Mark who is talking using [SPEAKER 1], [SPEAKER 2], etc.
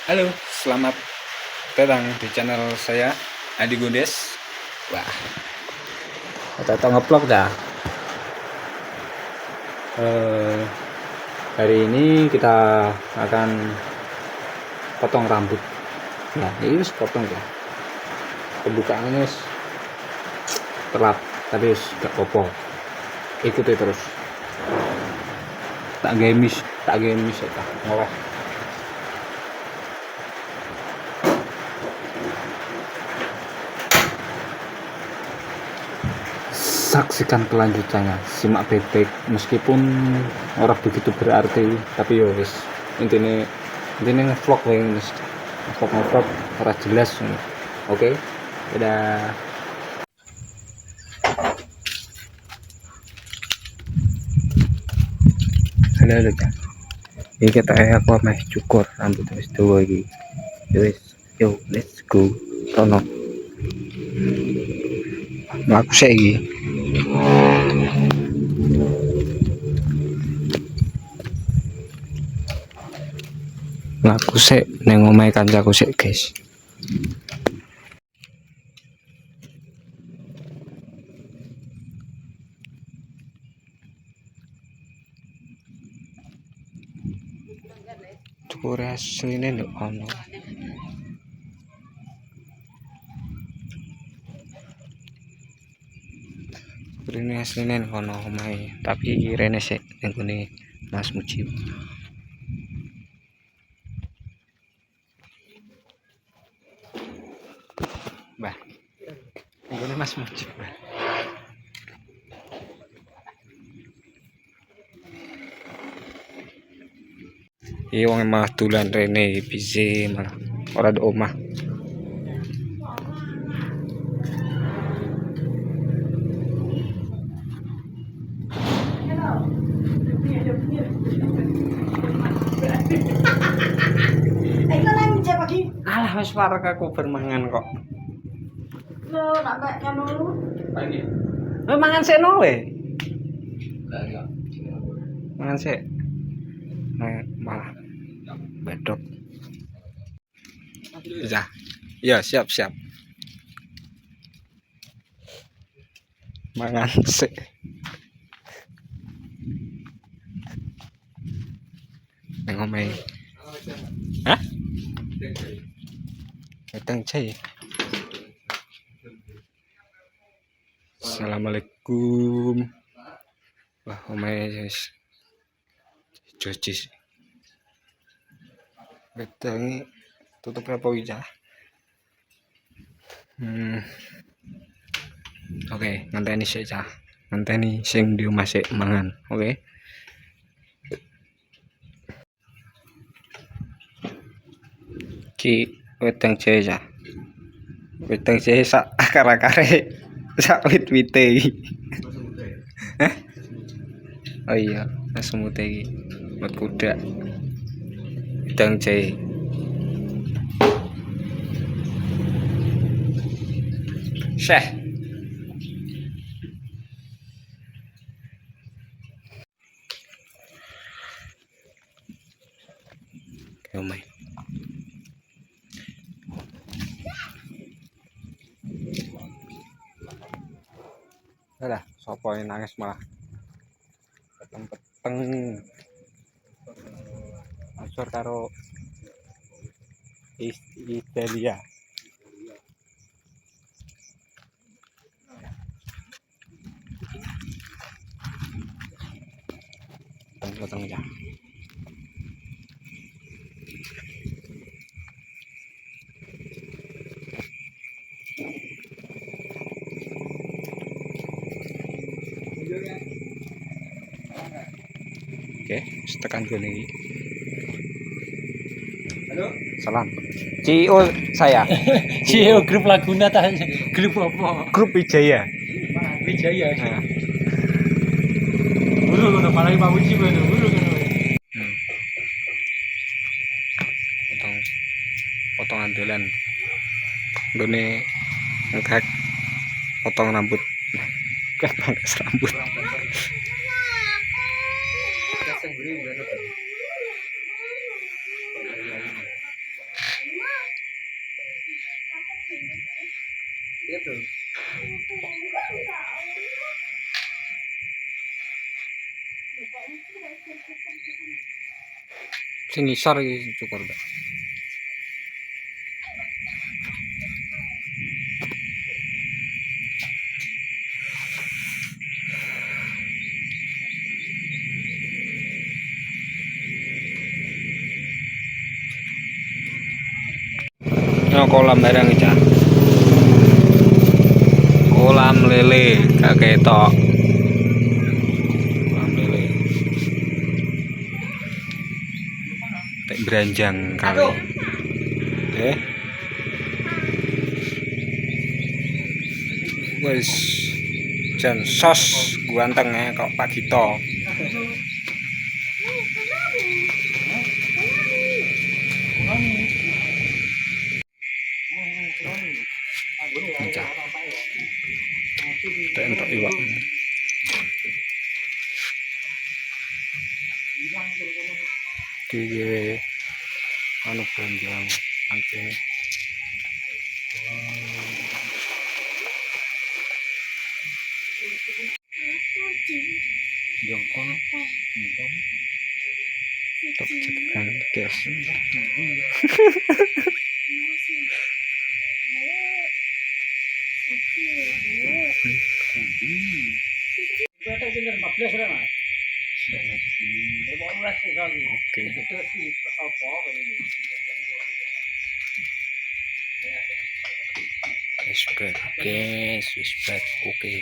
[SPEAKER 1] Halo, selamat datang di channel saya Adi Gondes. Wah, atau ngeplok dah. Hari ini kita akan potong rambut. Nah, ini harus potong ya. Pembukaannya telat, tapi gak apa-apa. Ikuti terus. Tak gemis ya, tak ngolah. Saksikan kelanjutannya, simak bebek meskipun orang begitu berarti, tapi yo wis intinya ngevlog wae wis ngevlog ora jelas. Oke, dadah. Halo kan, ini kita aku meh cukur rambut wis dawa iki. Yo let's go. Tono mlaku sik iki. Mlaku sik ning omahe kancaku sik, guys. Cukur asline nduk ono. Ini aslinya kono omahe, tapi rene sik ning gone Mas Mujib. Mbah. Ning gone Mas Mujib. Iya wong malah dolan rene piye malah ora ada omah. Alah wis parek aku bermangan kok.
[SPEAKER 2] Lho, nak mek kan lu.
[SPEAKER 1] Pagi. Mangan sik no we. Mangan sik. Malah bedok. Ya, siap. Mangan sik. Nang omahe. Hah? Datang cai. Assalamualaikum. Wah, omahe guys. Jocis. Datang tutup apa aja. Oke, ngenteni sik cah. Ngenteni sing di omah sik mangan, oke. Ki wedang jahe cah. Wedang jahe sak akar-akare sak wit-wite iki. Oh iya, semut iki. Buat kuda. Wedang jahe. Syekh. Omai. Alah, sapa yang nangis malah. Peteng. Asor karo Italia. Potong ya. Oke, tekan gue nih. Halo. Salam. CEO saya.
[SPEAKER 3] CEO grup Laguna tanya. Grup apa?
[SPEAKER 1] Grup Wijaya.
[SPEAKER 3] Wijaya. Buru kono malah Pak Muji kono. Buru kono.
[SPEAKER 1] Potongan dolan. Gone ngekak potong rambut. Pangkas rambut. Sing ngisor iki cukur, Mbak. Nah, kolam barang iki, Cak. Kolam lele gak ketok. Kolam lele. Tek beranjang kali. Wis jan sos guanteng kok Pak Gito. Tak entuk iwak. Iki anu panjang anjing. Jongkong. Tok cekan guys. Oke. Respect, oke.